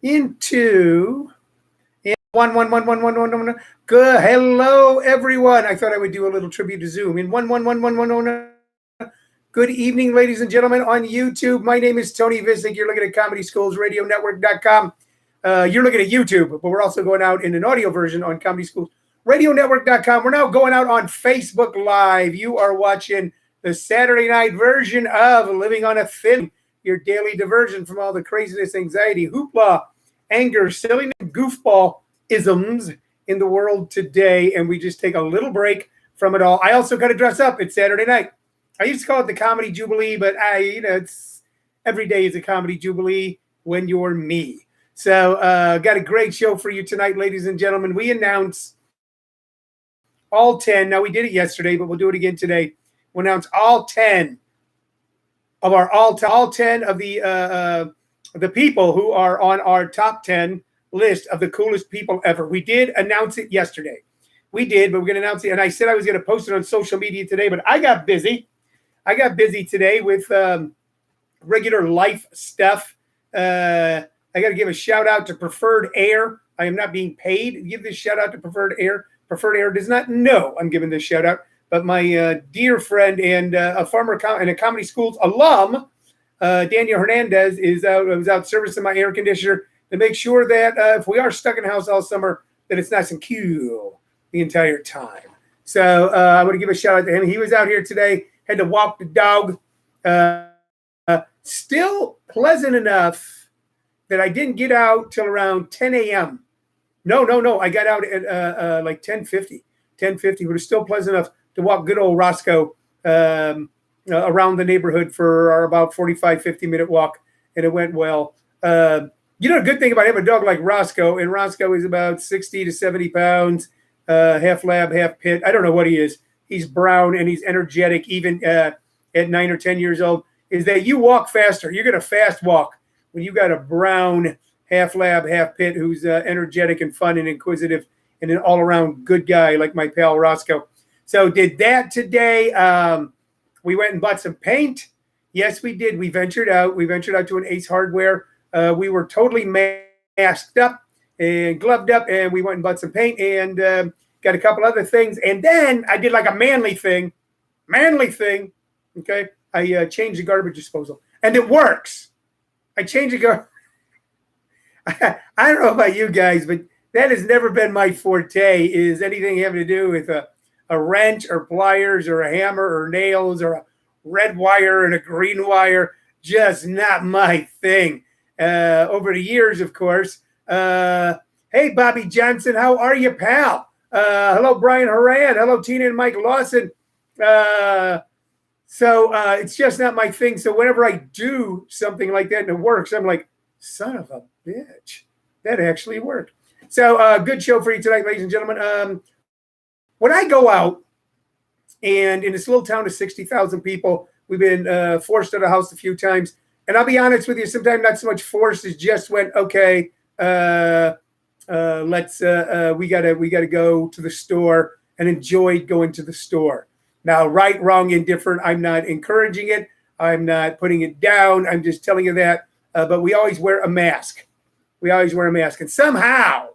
into one. Good. Hello, everyone. I thought I would do a little tribute to Zoom in one. Good evening, ladies and gentlemen, on YouTube. My name is Tony Vicich. You're looking at ComedySchoolsRadioNetwork.com. You're looking at YouTube, but we're also going out in an audio version on ComedySchoolsRadioNetwork.com. We're now going out on Facebook Live. You are watching the Saturday night version of Living on a Thin, your daily diversion from all the craziness, anxiety, hoopla, anger, silliness, goofball isms in the world today. And we just take a little break from it all. I also got to dress up. It's Saturday night. I used to call it the Comedy Jubilee, but it's every day is a Comedy Jubilee when you're me. So got a great show for you tonight, ladies and gentlemen. We announce all 10. Now, we did it yesterday, but we'll do it again today. We'll announce all 10 of our all 10 of the people who are on our top 10 list of the coolest people ever. We did announce it yesterday. We did, but we're going to announce it. And I said I was going to post it on social media today, but I got busy. I got busy today with regular life stuff. I got to give a shout out to Preferred Air. I am not being paid to give this shout out to Preferred Air. Preferred Air does not know I'm giving this shout out, but my dear friend and a former and a Comedy Schools alum, Daniel Hernandez, was out servicing my air conditioner to make sure that if we are stuck in the house all summer, that it's nice and cool the entire time. So I want to give a shout out to him. He was out here today. Had to walk the dog. Still pleasant enough that I didn't get out till around 10 a.m. No. I got out at like 10:50. 10:50, but it's still pleasant enough to walk good old Roscoe around the neighborhood for our about 45, 50-minute walk, and it went well. A good thing about having a dog like Roscoe, and Roscoe is about 60 to 70 pounds, half lab, half pit. I don't know what he is. He's brown and he's energetic even at 9 or 10 years old, is that you walk faster. You're going to fast walk when you got a brown half lab, half pit who's energetic and fun and inquisitive and an all-around good guy like my pal Roscoe. So did that today. We went and bought some paint. Yes, we did. We ventured out. We ventured out to an Ace Hardware. We were totally masked up and gloved up, and we went and bought some paint and got a couple other things. And then I did like a manly thing. Okay. I changed the garbage disposal, and it works. I changed the garbage. I don't know about you guys, but that has never been my forte, is anything having to do with a wrench or pliers or a hammer or nails or a red wire and a green wire. Just not my thing. Over the years, of course. Hey, Bobby Johnson, how are you, pal? Hello, Brian Horan. Hello, Tina and Mike Lawson. So it's just not my thing. So whenever I do something like that and it works, I'm like, son of a bitch, that actually worked. So good show for you tonight, ladies and gentlemen. When I go out, and in this little town of 60,000 people, we've been forced out of the house a few times. And I'll be honest with you, sometimes not so much forced as just went, okay, let's we gotta go to the store, and enjoyed going to the store. Now, right, wrong, indifferent, I'm not encouraging it. I'm not putting it down. I'm just telling you that. But we always wear a mask. And somehow,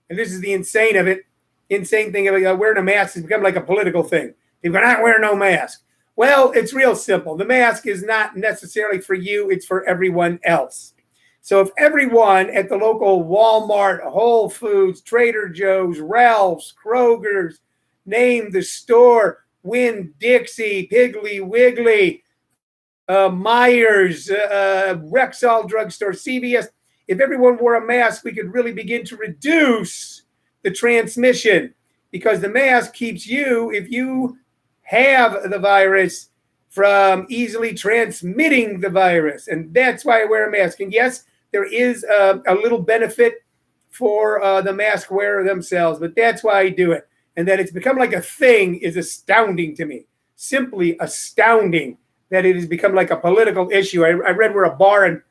and this is the insane thing of it, wearing a mask has become like a political thing. People are not wearing no mask. Well, it's real simple. The mask is not necessarily for you. It's for everyone else. So if everyone at the local Walmart, Whole Foods, Trader Joe's, Ralph's, Kroger's, name the store, Winn-Dixie, Piggly Wiggly, Myers, Rexall Drugstore, CVS, if everyone wore a mask, we could really begin to reduce the transmission, because the mask keeps you, if you have the virus, from easily transmitting the virus. And that's why I wear a mask. And yes, there is a little benefit for the mask wearer themselves, but that's why I do it. And that it's become like a thing is astounding to me. Simply astounding that it has become like a political issue. I read where a bar in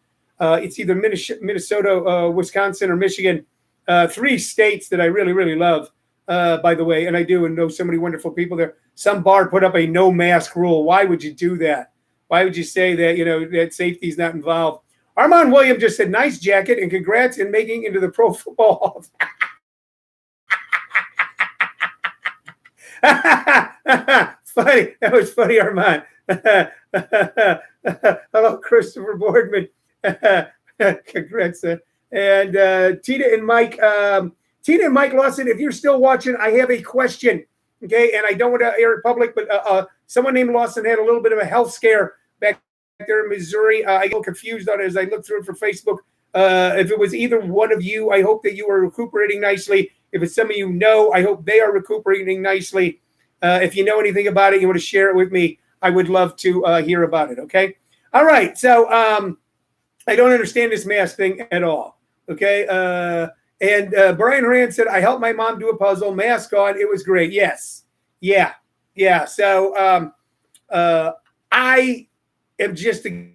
it's either Minnesota, Wisconsin, or Michigan, 3 states that I really, really love, by the way, and I do, and know so many wonderful people there. Some bar put up a no mask rule. Why would you do that? Why would you say that, that safety is not involved? Armand Williams just said, nice jacket and congrats in making into the Pro Football Hall of Funny. That was funny, Armand. Hello, Christopher Boardman. Congrats. And Tina and Mike Lawson, if you're still watching, I have a question. Okay, and I don't want to air it public, but someone named Lawson had a little bit of a health scare back there in Missouri. I got confused on it as I looked through it for Facebook. If it was either one of you, I hope that you are recuperating nicely. If it's some of you know, I hope they are recuperating nicely. If you know anything about it, you want to share it with me, I would love to hear about it, okay? All right, so I don't understand this mask thing at all, okay? And Brian Horan said, I helped my mom do a puzzle, mask on, it was great. Yes, yeah. So I am just a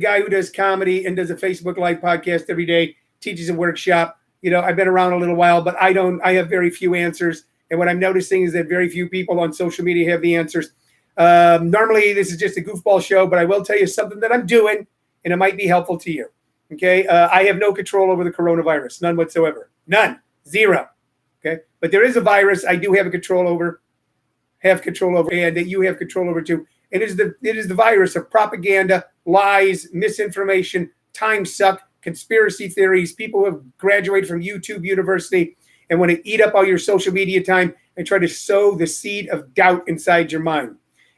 guy who does comedy and does a Facebook Live podcast every day, teaches a workshop. You know, I've been around a little while, but I have very few answers. And what I'm noticing is that very few people on social media have the answers. Normally, this is just a goofball show, but I will tell you something that I'm doing, and it might be helpful to you. Okay, I have no control over the coronavirus, none whatsoever, none, zero. Okay, but there is a virus I do have control over, and that you have control over too. It is the virus of propaganda, lies, misinformation, time suck, conspiracy theories. People who have graduated from YouTube University and want to eat up all your social media time and try to sow the seed of doubt inside your mind.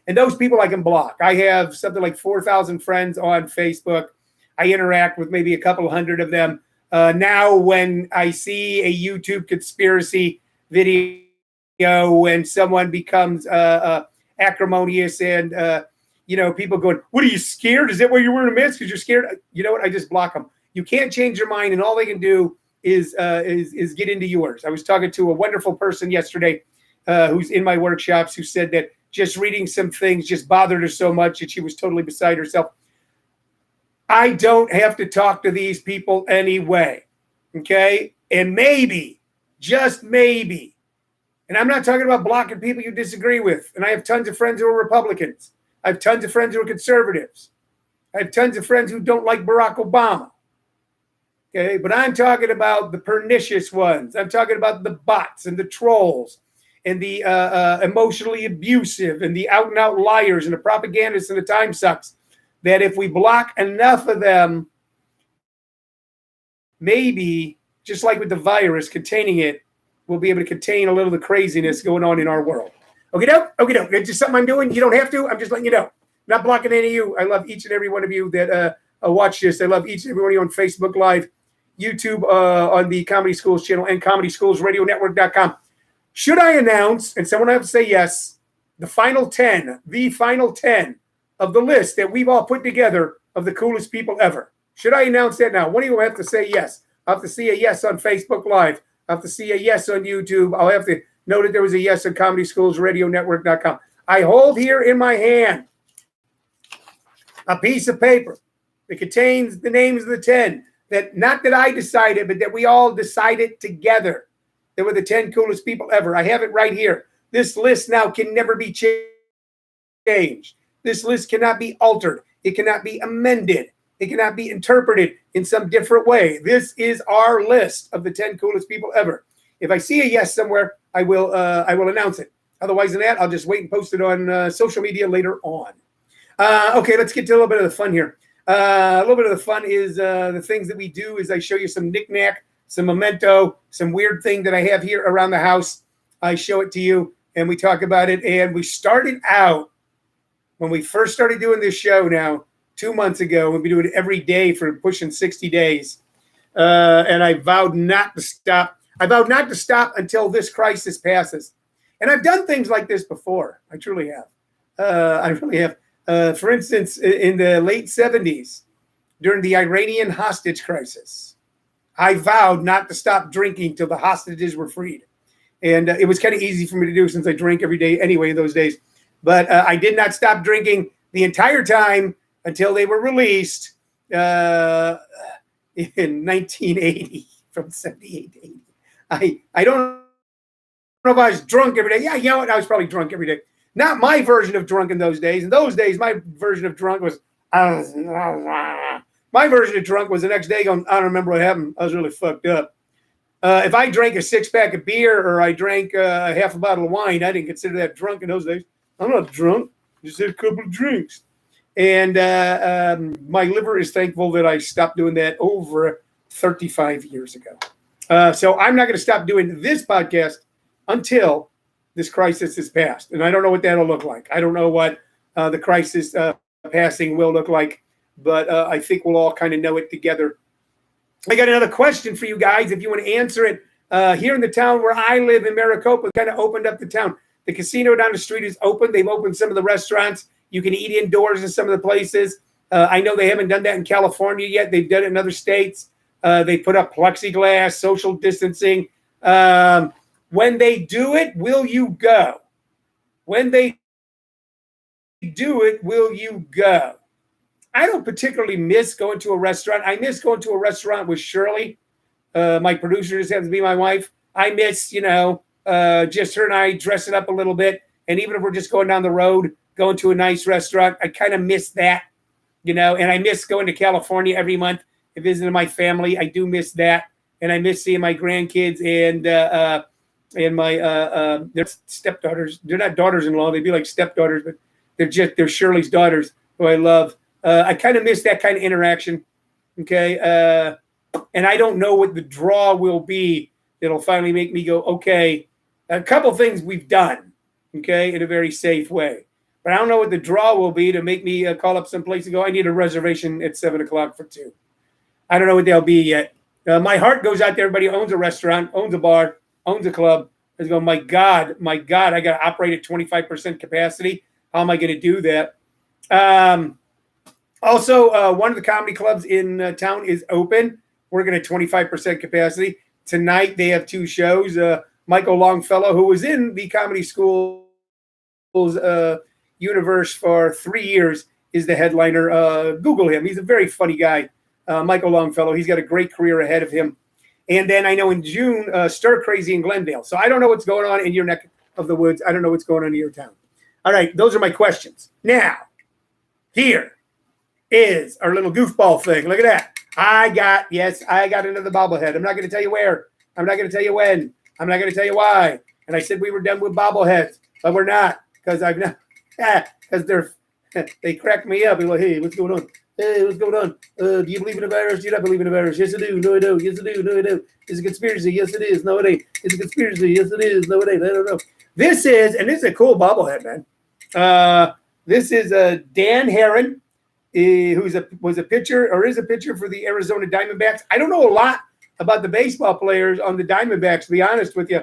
And those people I can block. I have something like 4,000 friends on Facebook. I interact with maybe a couple hundred of them. Now, when I see a YouTube conspiracy video, when someone becomes acrimonious and, people going, what are you scared? Is that why you're wearing a mask? Because you're scared? You know what? I just block them. You can't change your mind, and all they can do is get into yours. I was talking to a wonderful person yesterday who's in my workshops who said that just reading some things just bothered her so much that she was totally beside herself. I don't have to talk to these people anyway, okay? And maybe, just maybe, and I'm not talking about blocking people you disagree with, and I have tons of friends who are Republicans. I have tons of friends who are conservatives. I have tons of friends who don't like Barack Obama. Okay, but I'm talking about the pernicious ones. I'm talking about the bots and the trolls and the emotionally abusive and the out-and-out liars and the propagandists and the time sucks, that if we block enough of them, maybe, just like with the virus, containing it, we'll be able to contain a little of the craziness going on in our world. Okay, doke. It's just something I'm doing. You don't have to. I'm just letting you know. Not blocking any of you. I love each and every one of you that watch this. I love each and every one of you on Facebook Live, YouTube, on the Comedy Schools channel, and ComedySchoolsRadioNetwork.com. Should I announce, and someone have to say yes, the final 10 of the list that we've all put together of the coolest people ever? Should I announce that now? One of you will have to say yes. I'll have to see a yes on Facebook Live. I'll have to see a yes on YouTube. I'll have to know that there was a yes on ComedySchoolsRadioNetwork.com. I hold here in my hand a piece of paper that contains the names of the 10. That not that I decided, but that we all decided together. They were the 10 coolest people ever. I have it right here. This list now can never be changed. This list cannot be altered. It cannot be amended. It cannot be interpreted in some different way. This is our list of the 10 coolest people ever. If I see a yes somewhere, I will announce it. Otherwise than that, I'll just wait and post it on social media later on. Okay, let's get to a little bit of the fun here. A little bit of the fun is the things that we do is I show you some knick-knack, some memento, some weird thing that I have here around the house. I show it to you, and we talk about it. And we started out, when we first started doing this show now, 2 months ago, we'll be doing it every day for pushing 60 days. And I vowed not to stop. I vowed not to stop until this crisis passes. And I've done things like this before. I truly have. I really have. For instance, in the late 70s, during the Iranian hostage crisis, I vowed not to stop drinking till the hostages were freed. And it was kind of easy for me to do since I drank every day anyway in those days. But I did not stop drinking the entire time until they were released in 1980, from 78 to 80. I don't know if I was drunk every day. Yeah, you know what? I was probably drunk every day. Not my version of drunk in those days. In those days, my version of drunk was, my My version of drunk was the next day going, I don't remember what happened. I was really fucked up. If I drank a 6-pack of beer or I drank half a bottle of wine, I didn't consider that drunk in those days. I'm not drunk. Just had a couple of drinks. And my liver is thankful that I stopped doing that over 35 years ago. So I'm not going to stop doing this podcast until this crisis is passed. And I don't know what that'll look like. I don't know what the crisis passing will look like. But I think we'll all kind of know it together. I got another question for you guys. If you want to answer it, here in the town where I live in Maricopa, kind of opened up the town. The casino down the street is open. They've opened some of the restaurants. You can eat indoors in some of the places. I know they haven't done that in California yet. They've done it in other states. They put up plexiglass, social distancing. When they do it, will you go? When they do it, will you go? I don't particularly miss going to a restaurant. I miss going to a restaurant with Shirley. My producer just happens to be my wife. I miss, just her and I dressing up a little bit. And even if we're just going down the road, going to a nice restaurant, I kind of miss that, and I miss going to California every month and visiting my family. I do miss that. And I miss seeing my grandkids and my their stepdaughters. They're not daughters-in-law. They'd be like stepdaughters, but they're Shirley's daughters, who I love. I kind of miss that kind of interaction, okay? And I don't know what the draw will be that'll finally make me go, okay, a couple things we've done, okay, in a very safe way. But I don't know what the draw will be to make me call up someplace and go, I need a reservation at 7 o'clock for 2. I don't know what they'll be yet. My heart goes out to everybody who owns a restaurant, owns a bar, owns a club. I go, my God, I got to operate at 25% capacity. How am I going to do that? Also, one of the comedy clubs in town is open. We're going to 25% capacity. Tonight, they have 2 shows. Michael Longfellow, who was in the Comedy School's universe for 3 years, is the headliner. Google him. He's a very funny guy, Michael Longfellow. He's got a great career ahead of him. And then I know in June, Stir Crazy in Glendale. So I don't know what's going on in your neck of the woods. I don't know what's going on in your town. All right, those are my questions. Now, here is our little goofball thing. Look at that. I got another bobblehead. I'm not going to tell you where. I'm not going to tell you when. I'm not going to tell you why. And I said we were done with bobbleheads, but we're not, because they crack me up. They're like, hey, what's going on? Hey, what's going on? Do you believe in a virus? Do you not believe in a virus? Yes, I do. No, I don't. Yes, I do. No, I don't. It's a conspiracy. Yes, it is. No, it ain't. It's a conspiracy. Yes, it is. No, it ain't. I don't know. This is a cool bobblehead, man. This is Dan Herron, who's was a pitcher or is a pitcher for the Arizona Diamondbacks. I don't know a lot about the baseball players on the Diamondbacks, to be honest with you.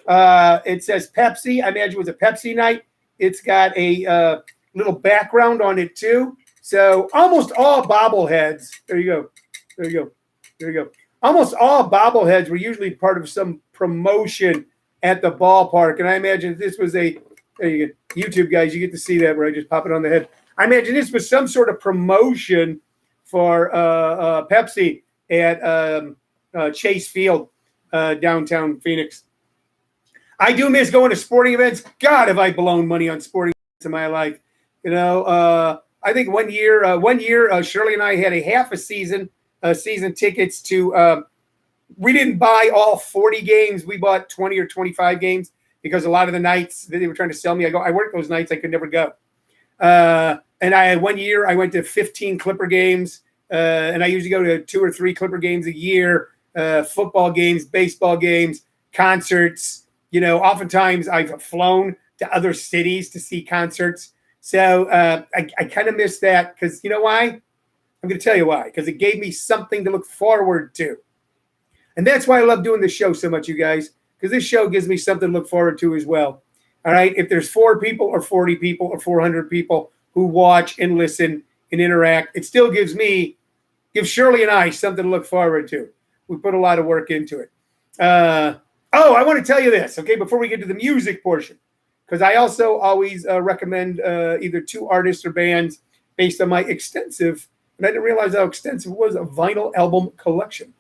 It says Pepsi. I imagine it was a Pepsi night. It's got a little background on it too. So almost all bobbleheads. There you go. Almost all bobbleheads were usually part of some promotion at the ballpark. And I imagine this was there you go. YouTube guys, you get to see that where I just pop it on the head. I imagine this was some sort of promotion for Pepsi at Chase Field, downtown Phoenix. I do miss going to sporting events. God, have I blown money on sporting events in my life. I think one year, Shirley and I had a half a season tickets to. We didn't buy all 40 games. We bought 20 or 25 games because a lot of the nights that they were trying to sell me, I worked those nights. I could never go. And one year I went to 15 Clipper games, and I usually go to 2 or 3 Clipper games a year, football games, baseball games, concerts. Oftentimes I've flown to other cities to see concerts. So I kind of miss that because you know why? I'm going to tell you why. Because it gave me something to look forward to. And that's why I love doing this show so much, you guys, because this show gives me something to look forward to as well. All right. If there's 4 people or 40 people or 400 people who watch and listen and interact, it still gives Shirley and I something to look forward to. We put a lot of work into it. I want to tell you this, okay, before we get to the music portion, because I also always recommend either 2 artists or bands based on my extensive, and I didn't realize how extensive it was, a vinyl album collection.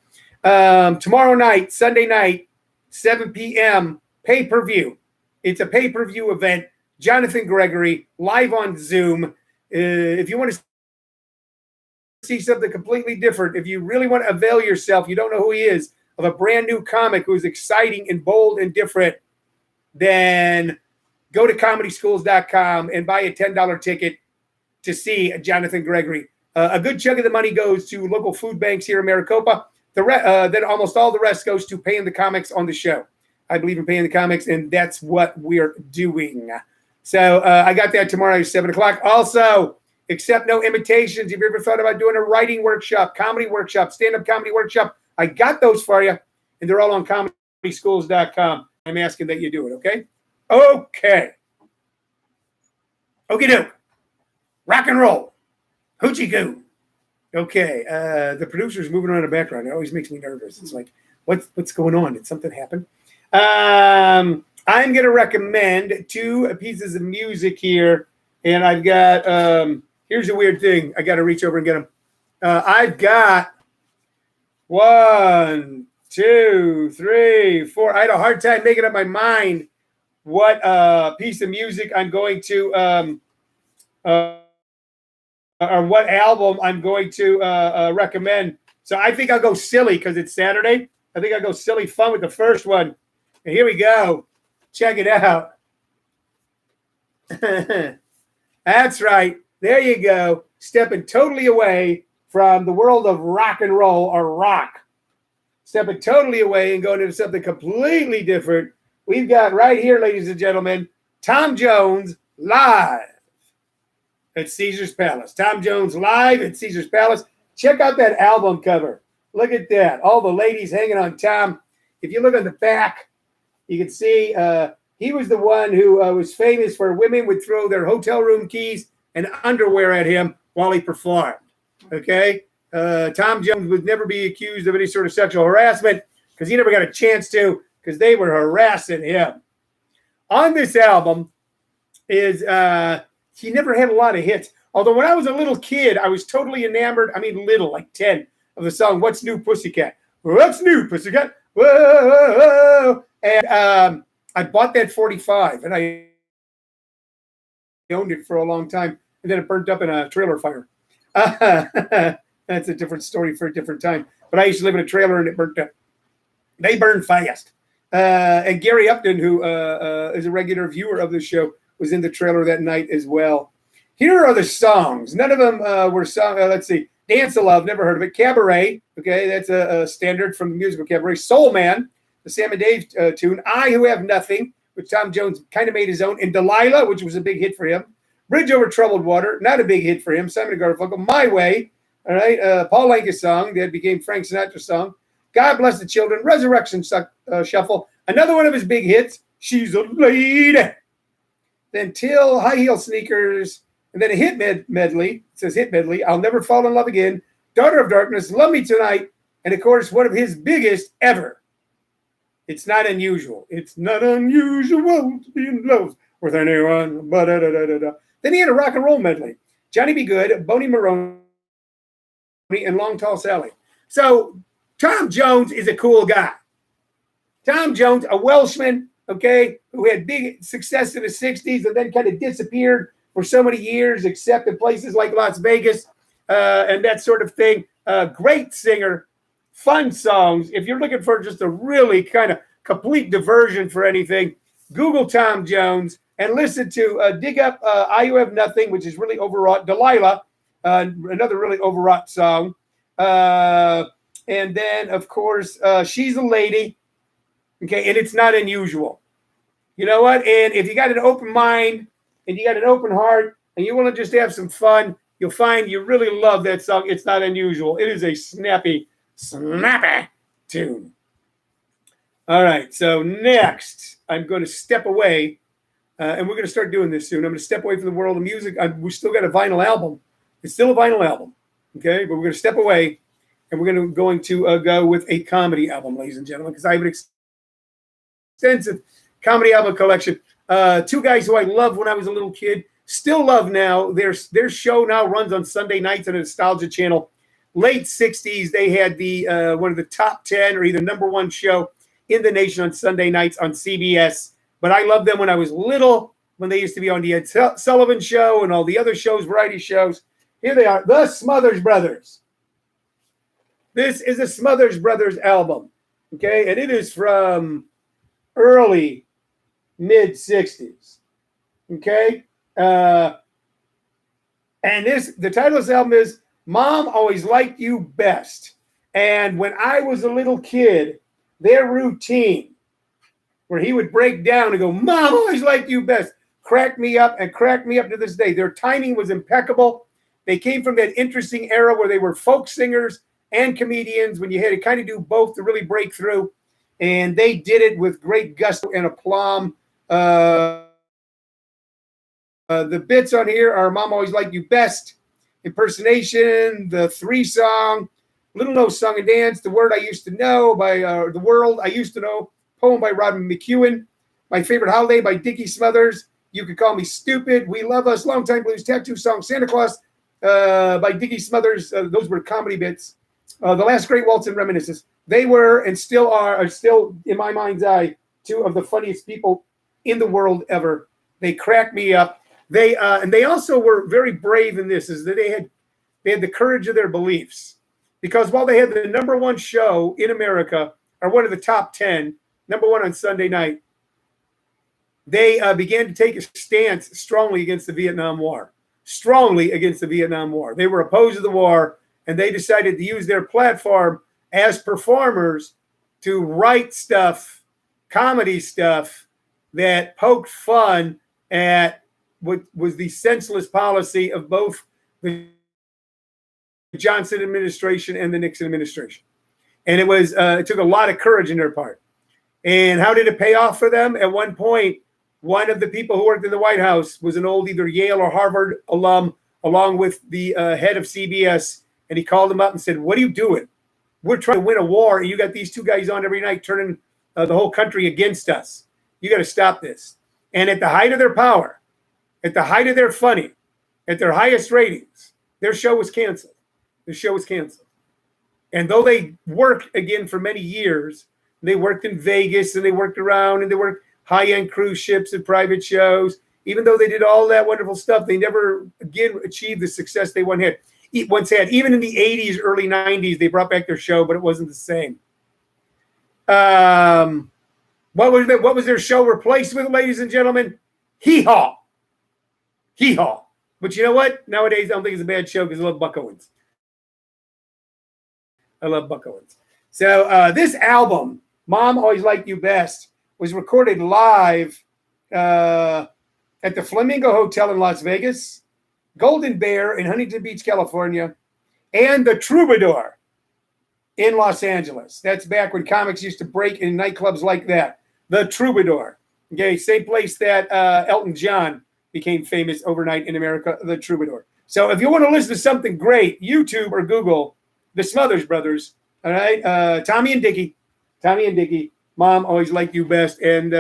Tomorrow night, Sunday night, 7 p.m., pay-per-view. It's a pay-per-view event. Jonathan Gregory, live on Zoom. If you want to see something completely different, if you really want to avail yourself, you don't know who he is, of a brand new comic who's exciting and bold and different, then go to comedyschools.com and buy a $10 ticket to see Jonathan Gregory. A good chunk of the money goes to local food banks here in Maricopa. Then almost all the rest goes to paying the comics on the show. I believe in paying the comics, and that's what we're doing. So I got that tomorrow at 7 o'clock. Also, accept no imitations. If you ever thought about doing a writing workshop, comedy workshop, stand-up comedy workshop, I got those for you, and they're all on comedyschools.com. I'm asking that you do it, okay? Okay. Okie doke. Rock and roll. Hoochie goo. Okay. The producer's moving around in the background. It always makes me nervous. It's like, what's going on? Did something happen? I'm going to recommend 2 pieces of music here. And I've got, here's a weird thing. I got to reach over and get them. I've got 1, 2, 3, 4. I had a hard time making up my mind what piece of music I'm going to, or what album I'm going to recommend. So I think I'll go silly because it's Saturday. I think I'll go silly fun with the first one. And here we go. Check it out. That's right. There you go. Stepping totally away from the world of rock and roll or rock. Stepping totally away and going into something completely different. We've got right here, ladies and gentlemen, Tom Jones live at Caesar's Palace. Tom Jones live at Caesar's Palace. Check out that album cover. Look at that. All the ladies hanging on Tom. If you look on the back, you can see he was the one who was famous for women would throw their hotel room keys and underwear at him while he performed. Okay? Tom Jones would never be accused of any sort of sexual harassment because he never got a chance to because they were harassing him. On this album is he never had a lot of hits. Although when I was a little kid, I was totally enamored. I mean, little, like 10, of the song "What's New, Pussycat." What's new, Pussycat? Whoa, whoa, whoa. And I bought that 45, and I owned it for a long time, and then it burnt up in a trailer fire. That's a different story for a different time. But I used to live in a trailer, and it burnt up. They burn fast. And Gary Upton, who is a regular viewer of the show, was in the trailer that night as well. Here are the songs. None of them were songs. Let's see. Dance of Love, never heard of it. Cabaret, okay, that's a standard from the musical Cabaret. Soul Man, the Sam and Dave tune. I Who Have Nothing, which Tom Jones kind of made his own. And Delilah, which was a big hit for him. Bridge Over Troubled Water, not a big hit for him. Simon & Garfunkel. My Way, all right. Paul Anka's song that became Frank Sinatra's song. God Bless the Children. Resurrection Shuffle. Another one of his big hits. She's a Lady. Then Till, High Heel Sneakers. And then a hit medley. It says hit medley. I'll Never Fall in Love Again. Daughter of Darkness. Love Me Tonight. And, of course, one of his biggest ever. It's Not Unusual. It's not unusual to be in love with anyone. Ba-da-da-da-da-da. Then he had a rock and roll medley. Johnny B. Good, Boney Maroney, and Long Tall Sally. So Tom Jones is a cool guy. Tom Jones, a Welshman, okay, who had big success in the 60s and then kind of disappeared for so many years, except in places like Las Vegas and that sort of thing. Great singer, fun songs. If you're looking for just a really kind of complete diversion for anything, Google Tom Jones and listen to dig up I You Have Nothing, which is really overwrought. Delilah, another really overwrought song. And then, of course, She's a Lady. Okay, and It's Not Unusual. You know what? And if you got an open mind and you got an open heart and you want to just have some fun, you'll find you really love that song. It's Not Unusual. It is a snappy tune. All right, so next I'm going to step away, and we're going to start doing this soon. I'm going to step away from the world of music. We still got a vinyl album. It's still a vinyl album, okay? But we're going to step away, and we're going to go with a comedy album, ladies and gentlemen, because I have an extensive comedy album collection. 2 guys who I loved when I was a little kid, still love now. Their show now runs on Sunday nights on a Nostalgia channel. Late 60s, they had the one of the top 10 or either #1 show in the nation on Sunday nights on CBS. But I loved them when I was little, when they used to be on the Ed Sullivan Show and all the other shows, variety shows. Here they are, the Smothers Brothers. This is a Smothers Brothers album, okay? And it is from early, mid-'60s, okay? And the title of this album is Mom Always Liked You Best. And when I was a little kid, their routine, where he would break down and go, Mom always liked you best, cracked me up and cracked me up to this day. Their timing was impeccable. They came from that interesting era where they were folk singers and comedians, when you had to kind of do both to really break through. And they did it with great gusto and aplomb. The bits on here are Mom Always Liked You Best, Impersonation, the 3-song, Little No Song and Dance, The Word I Used to Know by The World I Used to Know, poem by Robin McEwen, My Favorite Holiday by Dickie Smothers, You Could Call Me Stupid, We Love Us, Long Time Blues, Tattoo Song, Santa Claus by Dickie Smothers. Those were comedy bits. The Last Great Waltz and Reminiscence. They were and still are still, in my mind's eye, two of the funniest people in the world ever. They cracked me up. And they also were very brave in this, is that they had the courage of their beliefs. Because while they had the number one show in America, or one of the top 10, number one on Sunday night, they began to take a stance strongly against the Vietnam War. Strongly against the Vietnam War. They were opposed to the war, and they decided to use their platform as performers to write stuff, comedy stuff, that poked fun at what was the senseless policy of both the Johnson administration and the Nixon administration. And it took a lot of courage in their part. And how did it pay off for them? At one point, one of the people who worked in the White House was an old either Yale or Harvard alum, along with the head of CBS. And he called him up and said, what are you doing? We're trying to win a war, and you got these two guys on every night turning the whole country against us. You got to stop this. And at the height of their power, at the height of their funny, at their highest ratings, their show was canceled. The show was canceled. And though they worked again for many years, they worked in Vegas and they worked around and they worked high-end cruise ships and private shows. Even though they did all that wonderful stuff, they never again achieved the success they once had. Even in the 80s, early 90s, they brought back their show, but it wasn't the same. What was their show replaced with, ladies and gentlemen? Hee-haw. Hee-haw. But you know what? Nowadays, I don't think it's a bad show because I love Buck Owens. I love Buck Owens. So this album, Mom Always Liked You Best, was recorded live at the Flamingo Hotel in Las Vegas, Golden Bear in Huntington Beach, California, and the Troubadour in Los Angeles. That's back when comics used to break in nightclubs like that. The Troubadour. Okay, same place that Elton John became famous overnight in America, the Troubadour. So if you want to listen to something great, YouTube or Google the Smothers Brothers, all right? Tommy and Dickie, Mom Always Liked You Best, and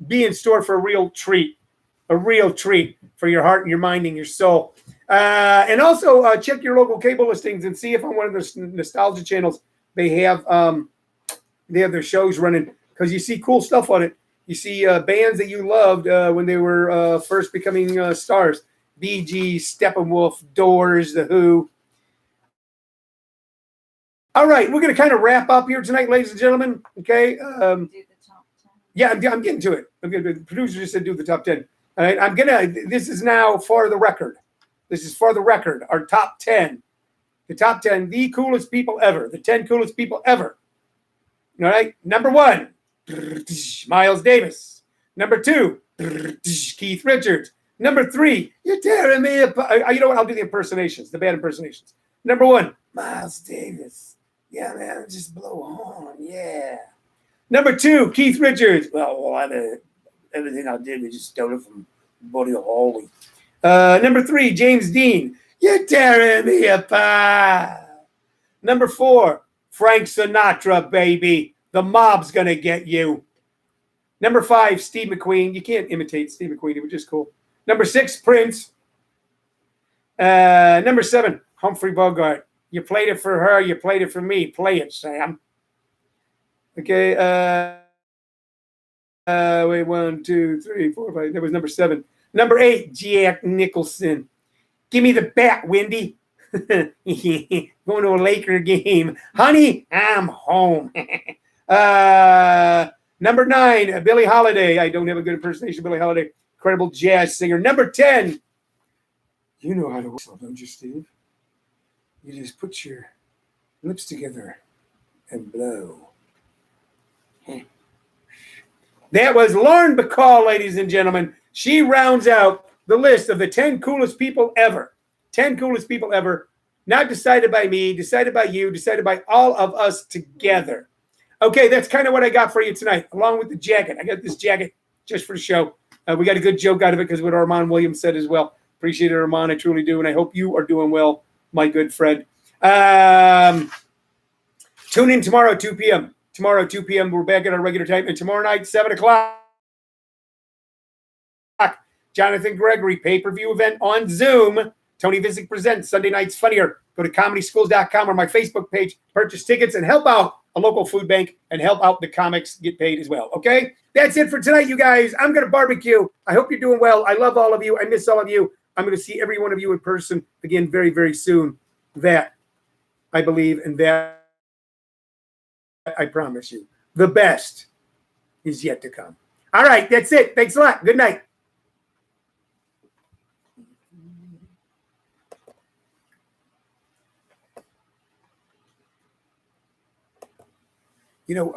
be in store for a real treat for your heart and your mind and your soul. And also check your local cable listings and see if on one of the nostalgia channels they have their shows running, because you see cool stuff on it. You see bands that you loved when they were first becoming stars. Bee Gees, Steppenwolf, Doors, The Who. All right, we're going to kind of wrap up here tonight, ladies and gentlemen. Okay. Do the top 10. Yeah, I'm getting to it. The producer just said do the top 10. All right, this is now for the record. This is for the record, our top 10. The top 10, the coolest people ever. The 10 coolest people ever. All right, number 1, Miles Davis. Number 2, Keith Richards. Number 3, you're tearing me apart. You know what? I'll do the impersonations, the bad impersonations. Number 1, Miles Davis. Yeah, man, just blow a horn. Yeah. Number 2, Keith Richards. Well, everything I did was just stole it from Buddy Holly. Number 3, James Dean. You're tearing me apart. Number 4, Frank Sinatra, baby. The mob's going to get you. Number 5, Steve McQueen. You can't imitate Steve McQueen. He was just cool. Number 6, Prince. Number 7, Humphrey Bogart. You played it for her. You played it for me. Play it, Sam. Okay. Wait, 1, 2, 3, 4, 5. That was number 7. Number 8, Jack Nicholson. Give me the bat, Wendy. Going to a Laker game. Honey, I'm home. Number 9, Billie Holiday. I don't have a good impersonation of Billie Holiday. Incredible jazz singer. Number 10. You know how to whistle, don't you, Steve? You just put your lips together and blow. That was Lauren Bacall, ladies and gentlemen. She rounds out the list of the 10 coolest people ever. 10 coolest people ever. Not decided by me, decided by you, decided by all of us together. Okay, that's kind of what I got for you tonight, along with the jacket. I got this jacket just for the show. We got a good joke out of it because what Armand Williams said as well. Appreciate it, Armand. I truly do, and I hope you are doing well, my good friend. Tune in tomorrow, 2 p.m. Tomorrow, 2 p.m., we're back at our regular time. And tomorrow night, 7 o'clock, Jonathan Gregory pay-per-view event on Zoom. Tony Vicich presents Sunday Nights Funnier. Go to comedyschools.com or my Facebook page, purchase tickets, and help out a local food bank and help out the comics get paid as well, okay? That's it for tonight, you guys. I'm going to barbecue. I hope you're doing well. I love all of you. I miss all of you. I'm going to see every one of you in person again very, very soon. That I believe, and that I promise you. The best is yet to come. All right, that's it. Thanks a lot. Good night. You know,